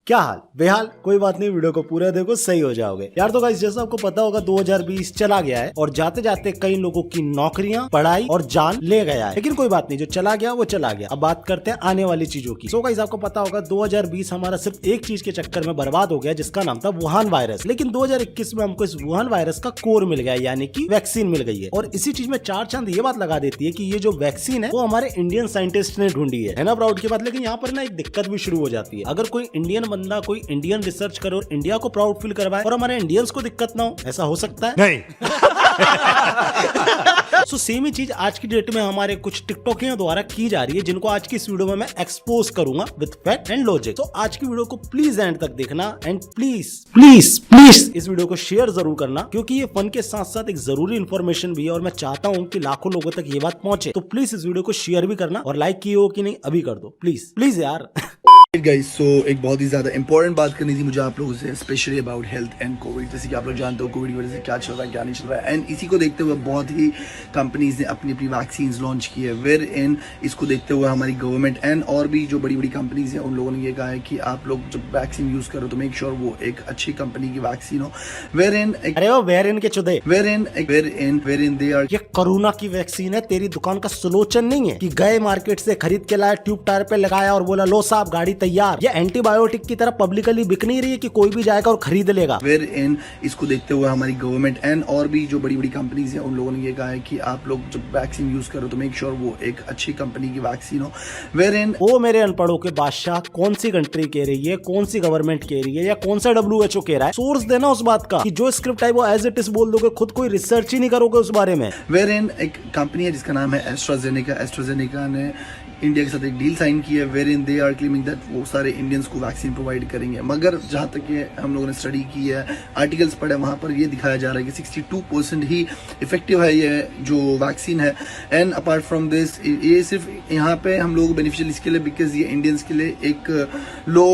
क्या हाल बेहाल कोई बात नहीं, वीडियो को पूरा देखो सही हो जाओगे यार। तो गाइस जैसा आपको पता होगा 2020 चला गया है और जाते जाते कई लोगों की नौकरियां, पढ़ाई और जान ले गया है। लेकिन कोई बात नहीं, जो चला गया वो चला गया। अब बात करते हैं आने वाली चीजों की। सो गाइस आपको पता होगा 2020 हमारा सिर्फ एक चीज के चक्कर में बर्बाद हो गया, जिसका नाम था वुहान वायरस। लेकिन 2021 में हमको इस वुहान वायरस का कोर मिल गया, यानी कि वैक्सीन मिल गई है। और इसी चीज में चार चांद ये बात लगा देती है कि ये जो वैक्सीन है वो हमारे इंडियन साइंटिस्ट ने ढूंढी है ना प्राउड की बात। लेकिन यहाँ पर ना एक दिक्कत भी शुरू हो जाती है। अगर कोई इंडियन बंदा कोई इंडियन रिसर्च करे और इंडिया को प्राउड फील करवाए और हमारे इंडियंस को दिक्कत ना हो, ऐसा हो सकता है? नहीं। सो सेम ही चीज आज की डेट में हमारे कुछ टिकटॉकियों द्वारा की जा रही है, जिनको आज की इस वीडियो में मैं एक्सपोज करूंगा विद फैक्ट एंड लॉजिक। तो आज की वीडियो को प्लीज एंड तक देखना एंड प्लीज प्लीज प्लीज इस वीडियो को शेयर जरूर करना, क्योंकि ये फन के साथ साथ एक जरूरी इन्फॉर्मेशन भी है और मैं चाहता हूँ कि लाखों लोगों तक ये बात पहुंचे। तो प्लीज इस वीडियो को शेयर भी करना और लाइक किए हो कि नहीं अभी कर दो प्लीज प्लीज यार। गाइस सो एक बहुत ही ज़्यादा इंपॉर्टेंट बात करनी थी मुझे आप लोगों से, specially about health and Covid. जैसे कि आप लोग जानते हो कोविड की वजह से क्या चल रहा है क्या नहीं चल रहा है, एंड इसी को देखते हुए बहुत ही कंपनीज ने अपनी अपनी वैक्सीन लॉन्च की है। वेयर इन इसको देखते हुए हमारी गवर्नमेंट एंड और भी जो बड़ी बड़ी कंपनीज हैं उन लोगों ने ये कहा है कि आप लोग जब वैक्सीन यूज़ करो तो मेक श्योर वो एक अच्छी कंपनी की वैक्सीन हो। वेयर इन अरे वो वेयर इन के चुदे, वेयर इन दे आर। ये कोरोना की वैक्सीन है, तेरी दुकान का सुलोचन नहीं है कि गए मार्केट से खरीद के लाया, ट्यूब टायर पे लगाया और बोला लो साहब गाड़ी तैयार। ये एंटीबायोटिक की तरह पब्लिकली बिक नहीं रही है कि कोई भी जाएगा और खरीद लेगा। वेयर इन इसको देखते हुए हमारी गवर्नमेंट एंड और भी जो बड़ी बड़ी कंपनीज हैं उन लोगों ने ये कहा है कि आप लोग जब वैक्सीन यूज करो तो मेक श्योर वो एक अच्छी कंपनी की वैक्सीन हो। वेयर इन वो मेरे अनपढ़ों के बादशाह कौन सी कंट्री कह रही है, कौन सी गवर्नमेंट कह रही है या कौन सा WHO कह रहा है, सोर्स देना उस बात का कि जो स्क्रिप्ट है वो एज इट इज बोल दोगे, खुद कोई रिसर्च ही नहीं करोगे उस बारे में। वेयर इन एक कंपनी है जिसका नाम है एस्ट्राजेनेका ने इंडिया के साथ एक डील साइन की है। Wherein they are claiming that वो सारे इंडियंस को वैक्सीन प्रोवाइड करेंगे। मगर जहाँ तक ये हम लोगों ने स्टडी की है, आर्टिकल्स पढ़े, वहाँ पर ये दिखाया जा रहा है कि 62% ही इफेक्टिव है ये जो वैक्सीन है। एंड अपार्ट फ्रॉम दिस ये सिर्फ यहाँ पे हम लोग बेनिफिशियल इसके लिए बिकॉज ये इंडियंस के लिए एक लो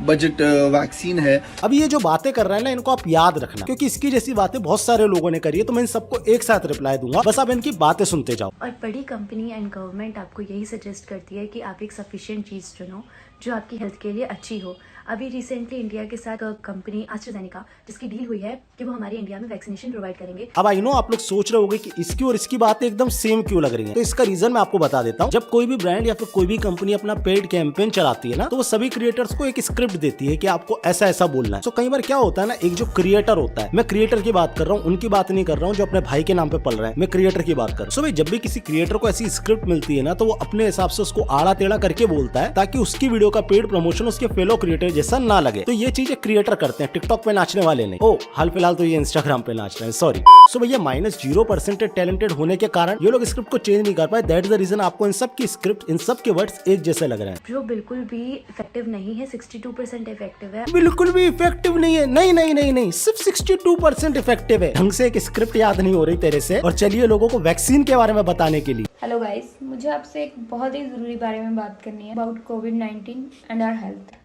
बजट वैक्सीन है। अब ये जो बातें कर रहे हैं ना इनको आप याद रखना, क्योंकि इसकी जैसी बातें बहुत सारे लोगों ने करी है। तो मैं इन सबको एक साथ रिप्लाई दूंगा, बस आप इनकी बातें सुनते जाओ। और बड़ी कंपनी एंड गवर्नमेंट आपको यही सजेस्ट करती है कि आप एक सफिशिएंट चीज़ चुनो जो आपकी हेल्थ के लिए अच्छी हो। अभी रिसेंटली इंडिया के साथ कंपनी एस्ट्राजेनेका जिसकी डील हुई है कि वो हमारे इंडिया में वैक्सीनेशन प्रोवाइड करेंगे। अब आई नो आप लोग सोच रहे होंगे कि इसकी और इसकी बातें एकदम सेम क्यों लग रही हैं। तो इसका रीजन मैं आपको बता देता हूँ। जब कोई भी ब्रांड या फिर कोई भी कंपनी अपना पेड कैंपेन चलाती है ना, तो वो सभी क्रिएटर्स को एक स्क्रिप्ट देती है कि आपको ऐसा ऐसा बोलना है। तो कई बार क्या होता है ना, एक जो क्रिएटर होता है, मैं क्रिएटर की बात कर रहा हूँ, उनकी बात नहीं कर रहा हूँ जो अपने भाई के नाम पे पल रहे हैं, मैं क्रिएटर की बात कर रहा हूँ। सो भाई जब भी किसी क्रिएटर को ऐसी स्क्रिप्ट मिलती है ना, तो वो अपने हिसाब से उसको आड़ा टेढ़ा करके बोलता है ताकि उसकी वीडियो का पेड प्रमोशन उसके फेलो क्रिएटर जैसा ना लगे। तो ये चीजें क्रिएटर करते हैं, टिकटॉक पे नाचने वाले नहीं। ओ हाल फिलहाल तो ये इंस्टाग्राम पे नाच रहे हैं, सॉरी। सो भैया -0% टैलेंटेड होने के कारण ये लोग स्क्रिप्ट को चेंज नहीं कर पाए। दैट इज द रीजन आपको इन सब की स्क्रिप्ट, इन सब के वर्ड्स एक जैसे लग रहे हैं। जो बिल्कुल भी इफेक्टिव नहीं है, 62% इफेक्टिव है। बिल्कुल भी इफेक्टिव नहीं है, नहीं नहीं नहीं नहीं, सिर्फ 62% इफेक्टिव है। ढंग से एक स्क्रिप्ट याद नहीं हो रही तेरे से, और चलिए लोगों को वैक्सीन के बारे में बताने के लिए। हेलो गाइस, मुझे आपसे एक बहुत ही ज़रूरी बारे में बात करनी है अबाउट कोविड-19 एंड आवर हेल्थ।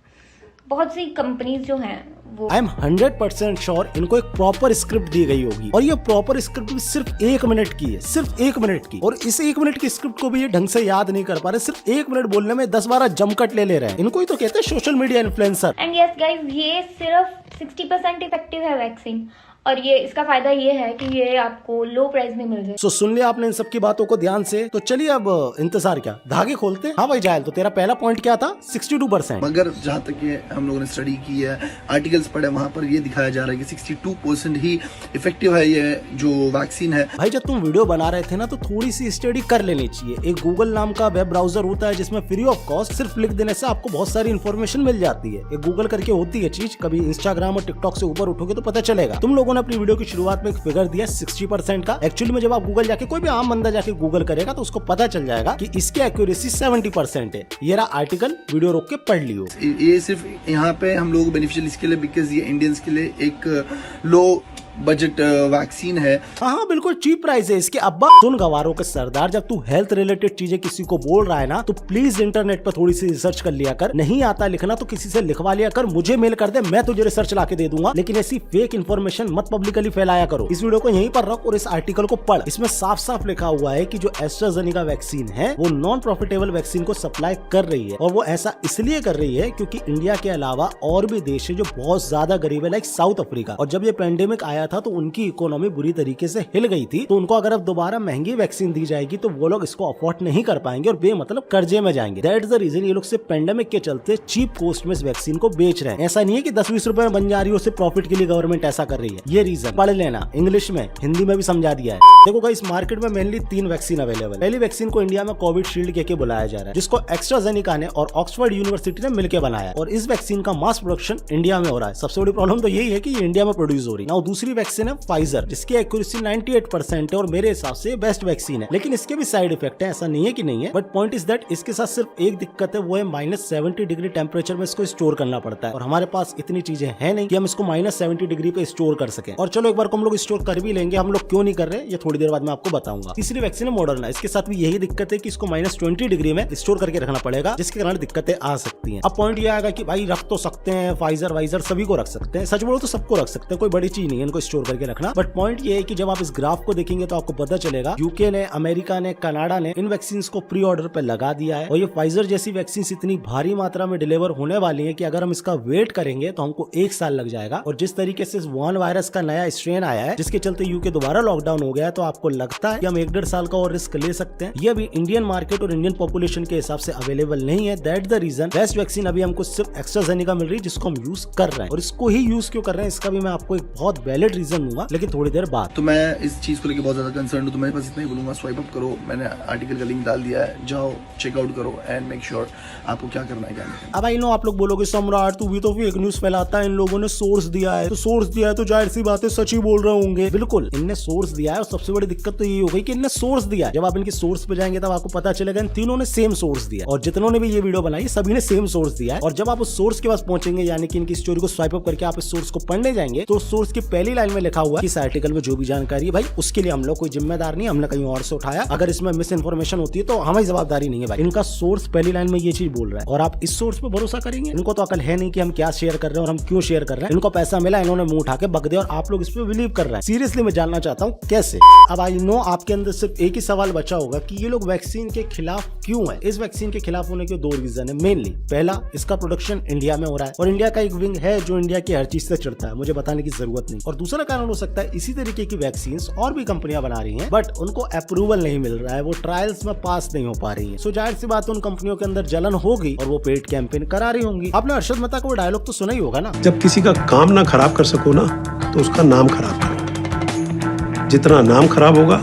बहुत सी कंपनीज जो हैं वो आई एम 100% श्योर इनको एक प्रॉपर स्क्रिप्ट दी गई होगी, और ये प्रॉपर स्क्रिप्ट भी सिर्फ 1 मिनट की है, सिर्फ 1 मिनट की। और इस 1 मिनट की स्क्रिप्ट को भी ये ढंग से याद नहीं कर पा रहे, सिर्फ 1 मिनट बोलने में 10-12 जमकट ले रहे हैं। इनको ही तो कहते हैं social media influencer. And yes guys, ये सिर्फ 60% इफेक्टिव है वैक्सीन, और ये इसका फायदा ये है कि ये आपको लो प्राइस में मिल जाए। सो सुन लिया आपने इन सब की बातों को ध्यान से, तो चलिए अब इंतजार क्या, धागे खोलते हैं। हाँ भाई जायल, तो तेरा पहला पॉइंट क्या था? 62%। मगर जहाँ तक ये हम लोगों ने स्टडी की है, आर्टिकल्स पढ़े, वहाँ पर ये दिखाया जा रहा है कि 62% ही इफेक्टिव है ये जो वैक्सीन है। भाई जब तुम वीडियो बना रहे थे ना, तो थोड़ी सी स्टडी कर लेनी चाहिए। एक गूगल नाम का वेब ब्राउजर होता है जिसमें फ्री ऑफ कॉस्ट सिर्फ लिख देने से आपको बहुत सारी इन्फॉर्मेशन मिल जाती है। एक गूगल करके होती है चीज, कभी इंस्टाग्राम और टिकटॉक से ऊपर उठोगे तो पता चलेगा। तुम लोगों ने अपनी वीडियो की शुरुआत में एक फिगर दिया 60% का। एक्चुअली में जब आप गूगल जाके, कोई भी आम बंदा जाके गूगल करेगा तो उसको पता चल जाएगा कि इसकी एक्यूरेसी 70% है। ये रहा आर्टिकल, वीडियो रोक के पढ़ लियो। ये सिर्फ यहाँ पे हम लोग बेनिफिशियल इसके लिए बिकॉज ये इंडियंस के लिए एक लो बजट वैक्सीन है। हाँ बिल्कुल चीप प्राइस है इसके। अब्बा सुन गवारों के सरदार, जब तू हेल्थ रिलेटेड चीजें किसी को बोल रहा है ना, तो प्लीज इंटरनेट पर थोड़ी सी रिसर्च कर लिया कर। नहीं आता लिखना तो किसी से लिखवा लिया कर, मुझे मेल कर दे, मैं तुझे रिसर्च ला के दे दूंगा। लेकिन ऐसी फेक इन्फॉर्मेशन मत पब्लिकली फैलाया करो। इस वीडियो को यहीं पर रख और इस आर्टिकल को पढ़। इसमें साफ साफ लिखा हुआ है कि जो एस्ट्राजेनेका वैक्सीन है वो नॉन प्रॉफिटेबल वैक्सीन को सप्लाई कर रही है, और वो ऐसा इसलिए कर रही है क्योंकि इंडिया के अलावा और भी देश है जो बहुत ज्यादा गरीब है, लाइक साउथ अफ्रीका। और जब ये पेंडेमिक आया था तो उनकी इकोनॉमी बुरी तरीके से हिल गई थी, तो उनको अगर अब दोबारा महंगी वैक्सीन दी जाएगी तो वो लोग इसको अफोर्ड नहीं कर पाएंगे और बेमतलब कर्जे में जाएंगे। दैट्स द रीजन ये लोग सिर्फ पेंडेमिक के चलते चीप कॉस्ट में इस वैक्सीन को बेच रहे हैं। ऐसा नहीं है कि 10-20 रुपए में बन जा रही है, सिर्फ प्रॉफिट के लिए गवर्नमेंट ऐसा कर रही है। ये रीजन पढ़ लेना, इंग्लिश में हिंदी में भी समझा दिया है। देखो गाइस, मार्केट में मेनली 3 वैक्सीन अवेलेबल। पहली वैक्सीन को इंडिया में कोविड शील्ड के बुलाया जा रहा है, जिसको एस्ट्राजेनेका ने और ऑक्सफोर्ड यूनिवर्सिटी ने मिलकर बनाया, और इस वैक्सीन का मास प्रोडक्शन इंडिया में हो रहा है। सबसे बड़ी प्रॉब्लम तो यही है कि ये इंडिया में प्रोड्यूस हो रही है। दूसरी वैक्सीन है फाइजर, जिसकी एक्यूरेसी 98% है और मेरे हिसाब से बेस्ट वैक्सीन है। लेकिन इसके भी साइड इफेक्ट है, ऐसा नहीं है कि नहीं है, बट पॉइंट इज दैट इसके साथ सिर्फ एक दिक्कत है, वो है -70 डिग्री टेम्परेचर में इसको स्टोर करना पड़ता है, और हमारे पास इतनी चीजें हैं नहीं कि हम इसको -70 डिग्री पे स्टोर कर सके। और चलो एक बार को हम लोग स्टोर कर भी लेंगे, हम लोग क्यों नहीं कर रहे ये थोड़ी देर बाद मैं आपको बताऊंगा। तीसरी वैक्सीन है मॉडर्ना, इसके साथ भी यही दिक्कत है कि इसको -20 डिग्री में स्टोर करके रखना पड़ेगा, जिसके कारण दिक्कतें आ सकती हैं। अब पॉइंट ये आएगा कि भाई रख तो सकते हैं, फाइजर वाइजर सभी को रख सकते हैं, सच बोलो तो सबको रख सकते हैं, कोई बड़ी चीज नहीं है इनको स्टोर करके रखना। बट पॉइंट ये है कि जब आप इस ग्राफ को देखेंगे तो आपको पता चलेगा यूके ने, अमेरिका ने, कनाडा ने इन वैक्सीन को प्री ऑर्डर पे लगा दिया है, और ये फाइजर जैसी वैक्सीन इतनी भारी मात्रा में डिलीवर होने वाली है कि अगर हम इसका वेट करेंगे तो हमको 1 साल लग जाएगा। और जिस तरीके से वुहान वायरस का नया स्ट्रेन आया है, जिसके चलते यूके दोबारा लॉकडाउन हो गया है, तो आपको लगता है कि हम 1-1.5 साल का और रिस्क ले सकते हैं। ये अभी इंडियन मार्केट और इंडियन पॉपुलेशन के हिसाब से अवेलेबल नहीं है। That the reason best vaccine अभी हमको सिर्फ एस्ट्राजेनेका मिल रही है, जिसको हम यूज कर रहे हैं। और इसको ही यूज क्यों कर रहे हैं इसका भी मैं आपको एक बहुत वैलिड रीजन दूंगा, लेकिन थोड़ी देर बाद। तो मैं इस चीज को लेकर बहुत ज्यादा कंसर्न हूँ, तो मैं बस इतना ही बोलूंगा, स्वाइप अप करो, मैंने आर्टिकल का लिंक डाल दिया है, जाओ चेकआउट करो एंड मेक श्योर आपको क्या करना है क्या नहीं। अब आई नो आप लोग बोलोगे सम्राट तू भी तो फेक न्यूज फैलाता है, इन लोगों ने सोर्स दिया है, तो सोर्स दिया है तो जाहिर सी बात है सच ही बोल रहे होंगे। बिल्कुल इनने सोर्स दिया है, और सबसे बड़ी दिक्कत तो यही हो गई कि इनने सोर्स दिया है। जब आप इनके सोर्स पे जाएंगे तब आपको पता चलेगा इन तीनों ने सेम सोर्स दिया, और जितनों ने भी ये वीडियो बनाई सभी ने सेम सोर्स दिया है। और जब आप उस सोर्स के पास पहुंचेंगे, यानी कि इनकी स्टोरी को स्वाइप अप करके आप इस सोर्स को पढ़ने जाएंगे, तो सोर्स की पहली लाइन में लिखा हुआ है कि इस आर्टिकल में जो भी जानकारी है भाई उसके लिए हम लोग कोई जिम्मेदार नहीं, हमने कहीं और से उठाया। अगर इसमें मिस इन्फॉर्मेशन होती है तो हमारी जवाबदारी नहीं है भाई। इनका सोर्स पहली लाइन में ये चीज बोल रहा है, और आप इस सोर्स पे भरोसा करेंगे? इनको तो अकल है नहीं कि हम क्या शेयर कर रहे हैं और हम क्यों शेयर कर रहे हैं। इनको पैसा मिला, इन्होंने मुंह उठा के बक दिया, और आप लोग इस पे बिलीव कर रहे हैं। सीरियसली मैं जानना चाहता हूँ कैसे। अब आई नो आपके अंदर सिर्फ एक ही सवाल बचा होगा कि ये लोग वैक्सीन के खिलाफ क्यों है। इस वैक्सीन के खिलाफ होने के 2 रीजन है मेनली। पहला, इसका प्रोडक्शन इंडिया में हो रहा है, और इंडिया का एक विंग है जो इंडिया की हर चीज से चिढ़ता है, मुझे बताने की जरूरत नहीं। और दूसरा कारण हो सकता है इसी तरीके की वैक्सीन और भी कंपनियां बना रही हैं, बट उनको अप्रूवल नहीं मिल रहा है, वो ट्रायल्स में पास नहीं हो पा रही है। सो जाहिर सी बात उन कंपनियों के अंदर जलन होगी और वो पेड कैंपेन करा रही होंगी। आपने अर्शद मेहता का वो डायलॉग तो सुना ही होगा ना, जब किसी का काम ना खराब कर सको ना, तो उसका नाम खराब करो। जितना नाम खराब होगा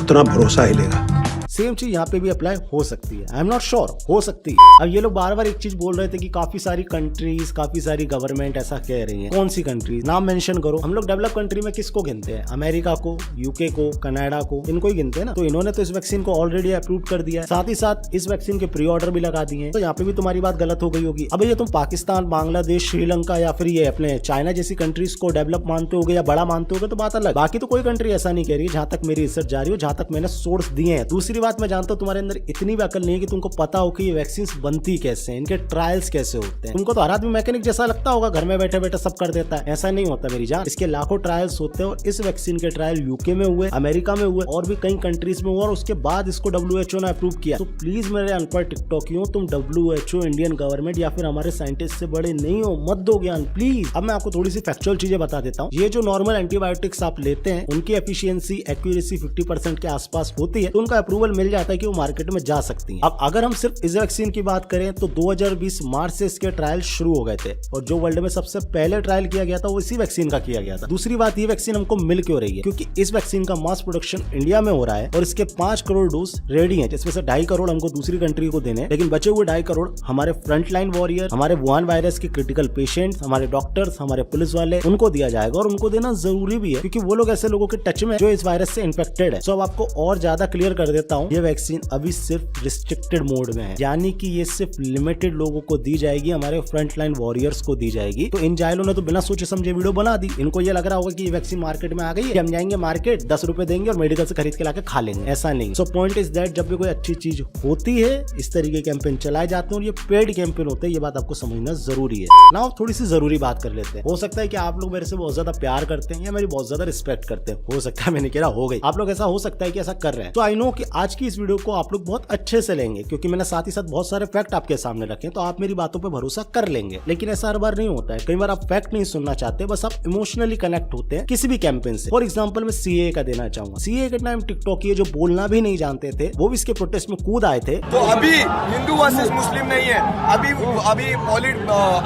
उतना भरोसा हिलेगा। सेम चीज यहाँ पे भी अप्लाई हो सकती है। आई एम नॉट श्योर, हो सकती है। अब ये लोग बार बार एक चीज बोल रहे थे कि काफी सारी कंट्रीज, काफी सारी गवर्नमेंट ऐसा कह रही है। कौन सी कंट्रीज, नाम मेंशन करो। हम लोग डेवलप कंट्री में किसको गिनते हैं? अमेरिका को, यूके को, कनाडा को, इनको ही गिनते हैं ना। तो इन्होंने तो इस वैक्सीन को ऑलरेडी अप्रूव कर दिया है, साथ ही साथ इस वैक्सीन के प्री ऑर्डर भी लगा दिए हैं। तो यहाँ पे भी तुम्हारी बात गलत हो गई होगी। अब ये तुम पाकिस्तान, बांग्लादेश, श्रीलंका या फिर ये अपने चाइना जैसी कंट्रीज को डेवलप मानते होगे या बड़ा मानते होगे तो बात अलग। बाकी तो कोई कंट्री ऐसा नहीं कह रही, जहां तक मेरी रिसर्च जा रही हो, जहां तक मैंने सोर्स दिए हैं। दूसरी बात, मैं जानता हूँ तुम्हारे अंदर इतनी भी अकल नहीं है कि तुमको पता हो कि ये वैक्सीन बनती कैसे हैं, इनके ट्रायल्स कैसे होते हैं। तुमको तो हर आदमी मैकेनिक जैसा लगता होगा, घर में बैठे बैठे सब कर देता है। ऐसा नहीं होता मेरी जान, इसके लाखों ट्रायल्स होते हैं, और इस वैक्सीन के ट्रायल यूके में हुए, अमेरिका में हुए, और भी कई कंट्रीज में हुए, और उसके बाद इसको WHO ने अप्रूव किया। तो प्लीज मेरे अनपढ़ टिकटॉकियों, तुम WHO, इंडियन गवर्नमेंट या फिर हमारे साइंटिस्ट से बड़े नहीं हो, मत दो ज्ञान प्लीज। अब मैं आपको थोड़ी सी फैक्चुअल चीजें बता देता हूँ। ये जो नॉर्मल एंटीबायोटिक्स आप लेते हैं, उनकी एफिशिएंसी, एक्यूरेसी 50% के आसपास होती है, तो उनका अप्रूवल मिल जाता है कि वो मार्केट में जा सकती है। अब अगर हम सिर्फ इस वैक्सीन की बात करें तो 2020 मार्च से इसके ट्रायल शुरू हो गए थे, और जो वर्ल्ड में सबसे पहले ट्रायल किया गया था वो इसी वैक्सीन का किया गया था। दूसरी बात, ये वैक्सीन हमको मिल क्यों रही है? क्योंकि इस वैक्सीन का मास प्रोडक्शन इंडिया में हो रहा है, और इसके 5 करोड़ डोज रेडी हैं, जिसमें से 2.5 करोड़ हमको दूसरी कंट्री को देने हैं, लेकिन बचे हुए 2.5 करोड़ हमारे फ्रंटलाइन वॉरियर, हमारे वुहान वायरस के क्रिटिकल पेशेंट्स, हमारे डॉक्टर्स, हमारे पुलिस वाले, उनको दिया जाएगा। और उनको देना जरूरी भी है, क्योंकि वो लोग ऐसे लोगों के टच में जो इस वायरस से इन्फेक्टेड है। सो अब आपको और ज्यादा क्लियर कर देता हूँ हूँ, ये वैक्सीन अभी सिर्फ रिस्ट्रिक्टेड मोड में है, यानी कि ये सिर्फ लिमिटेड लोगों को दी जाएगी, हमारे फ्रंट लाइन वॉरियर्स को दी जाएगी। तो इन जायलों ने तो बिना सोचे समझे वीडियो बना दी। इनको ये लग रहा होगा कि ये वैक्सीन मार्केट में आ गई है, हम जाएंगे मार्केट 10 रुपए देंगे और मेडिकल से खरीद के लाके खा लेंगे। ऐसा नहीं। सो पॉइंट इज दैट जब भी कोई अच्छी चीज होती है इस तरीके के कैंपेन चलाए जाते हैं और ये पेड कैंपेन होते हैं, ये बात आपको समझना जरूरी है। ना थोड़ी सी जरूरी बात कर लेते हैं। हो सकता है कि आप लोग मेरे से बहुत ज्यादा प्यार करते हैं या मेरी बहुत ज्यादा रिस्पेक्ट करते हैं, हो सकता है, मैंने कह रहा हो गई, आप लोग ऐसा हो सकता है कि ऐसा कर रहे हैं। तो आई नो कि आज की इस वीडियो को आप लोग बहुत अच्छे से लेंगे क्योंकि मैंने साथ ही साथ बहुत सारे फैक्ट आपके सामने रखे, तो आप मेरी बातों पे भरोसा कर लेंगे। लेकिन ऐसा हर बार नहीं होता है, कई बार आप फैक्ट नहीं सुनना चाहते, बस आप इमोशनली कनेक्ट होते हैं किसी भी कैंपेन से। फॉर एग्जांपल मैं सीए का देना चाहूंगा। सीए के टाइम टिकटॉक ये जो बोलना भी नहीं जानते थे वो भी इसके प्रोटेस्ट में कूद आए थे। तो अभी हिंदू वर्सेस मुस्लिम नहीं है, अभी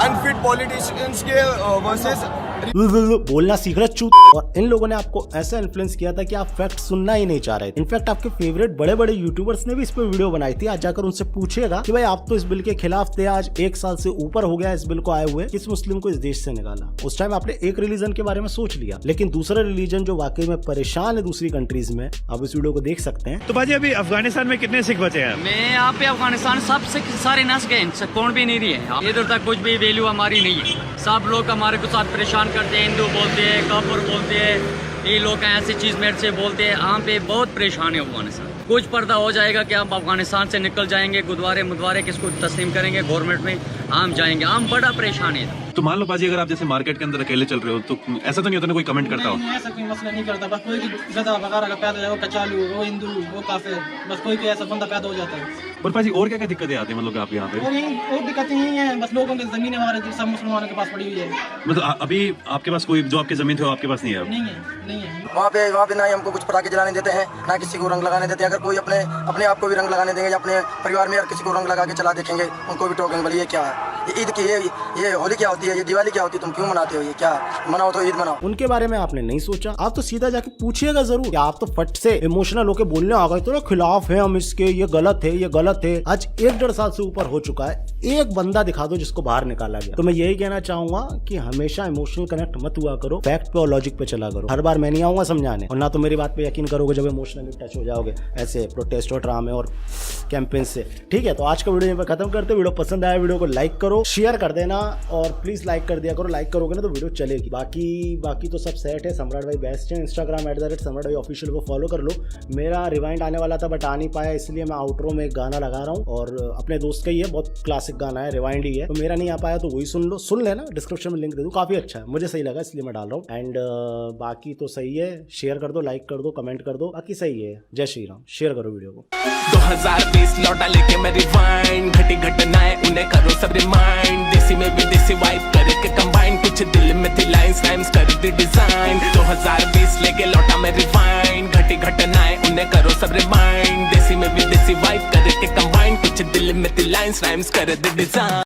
अनफिट पॉलिटिशियंस के वर्सेस बोलना सीख रहे चूत। और इन लोगों ने आपको ऐसा इन्फ्लुएंस किया था कि आप फैक्ट सुनना ही नहीं चाह रहे थे। इनफैक्ट आपके फेवरेट बड़े बड़े यूट्यूबर्स ने भी इस पे वीडियो बनाई थी। आज जाकर उनसे पूछेगा कि भाई आप तो इस बिल के खिलाफ थे, आज 1 साल से ऊपर हो गया इस बिल को आए हुए, किस मुस्लिम को इस देश से निकाला? उस टाइम आपने एक रिलीजन के बारे में सोच लिया, लेकिन दूसरा रिलीजन जो वाकई में परेशान है दूसरी कंट्रीज में, आप इस वीडियो को देख सकते हैं। तो भाजी अभी अफगानिस्तान में कितने सिख बचे हैं? मैं यहाँ पे अफगानिस्तान सब सिख सारे नस गए, कौन भी नहीं रही है इधर तक, कुछ भी वैल्यू हमारी नहीं है। सब लोग हमारे को साथ परेशान करते हैं, हिंदू बोलते हैं, काफिर बोलते हैं, ये लोग ऐसी चीज मेरे से बोलते हैं। हम पे बहुत परेशान है अफगानिस्तान। कुछ पर्दा हो जाएगा कि हम अफगानिस्तान से निकल जाएंगे, गुरुद्वारे मुद्वारे किसको तस्लीम करेंगे, गवर्नमेंट में हम जाएंगे। हम बड़ा परेशान है। तो मान लो बाजी अगर आप जैसे मार्केट के अंदर अकेले चल रहे हो तो ऐसा तो नहीं होता ना कोई कमेंट करता हो? ऐसा कोई मसला नहीं करता, बस कोई ज़्यादा वगैरह का पैदा हो, वो कचालू, वो हिंदू, वो काफिर, बस कोई ऐसा बंदा पैदा हो जाता है। और बाजी और क्या क्या दिक्कतें आती है मतलब आप यहाँ पे? और दिक्कतें यही हैं, बस लोगों की ज़मीनें हमारे सब मुसलमानों के पास पड़ी हुई है। मतलब अभी आपके पास कोई जो आपकी जमीन थे वो आपके पास नहीं है? नहीं है। वहाँ पे ना ही हमको कुछ पटाखे जलाने देते हैं, ना किसी को रंग लगाने देते हैं। अगर कोई अपने आप को भी रंग लगाने देंगे या अपने परिवार में यार किसी को रंग लगा के चला देखेंगे, उनको भी टोकेंगे, बोले ये क्या है, ये ईद की, ये होली क्या होती है, ये दिवाली क्या होती है, तुम क्यों मनाते हो, ये क्या मनाओ तो ईद मनाओ। उनके बारे में आपने नहीं सोचा, आप तो सीधा जाके पूछिएगा जरूर। क्या आप तो फट से इमोशनल होकर बोलने आ गए तो खिलाफ है हम इसके, ये गलत है, ये गलत है। आज 1-1.5 साल से ऊपर हो चुका है, एक बंदा दिखा दो जिसको बाहर निकाला गया। तो मैं यही कहना चाहूंगा कि हमेशा इमोशनल कनेक्ट मत हुआ करो, फैक्ट पे और लॉजिक पे चला करो। हर बार मैं नहीं आऊंगा समझाने, और ना तो मेरी बात पे यकीन करोगे जब इमोशनली टच हो जाओगे ऐसे प्रोटेस्ट और ड्रामे और कैंपेन से। ठीक है, तो आज का वीडियो यहीं पर खत्म करते। वीडियो पसंद आया वीडियो को लाइक करो, शेयर कर देना और प्लीज लाइक कर दिया करो। लाइक करोगे ना तो वीडियो चलेगी। बाकी तो सब सेट है। सम्राट भाई बेस्ट है। इंस्टाग्राम @सम्राट भाई ऑफिशियल को फॉलो कर लो। मेरा रिवाइंड आने वाला था बट आ नहीं पाया, इसलिए मैं आउटरो में एक गाना लगा रहा हूँ और अपने दोस्त का ही है, बहुत क्लासिक गाना है, रिवाइंड ही है। तो मेरा नहीं आ पाया तो वही सुन लेना, डिस्क्रिप्शन में लिंक दे दूँ, काफी अच्छा है, मुझे सही लगा इसलिए मैं डाल रहा हूँ। एंड बाकी तो सही है, शेयर कर दो, लाइक कर दो, कमेंट कर दो, बाकी सही है। जय श्री राम। शेयर करो वीडियो को। 2020 लौटा लेके मैं रिवाइंड, घटी घटनाएं उन्हें करो सब रिमाइंड, देसी में विदेशी वाइब करके कंबाइन, कुछ दिल में थी लाइंस राइम्स कर दी डिजाइन। 2020 लेके लौटा मैं रिवाइंड, घटी घटनाएं उन्हें करो सब रिमाइंड, देसी में विदेशी वाइब करके कंबाइन, कुछ दिल में थी लाइंस राइम्स कर दी डिजाइन।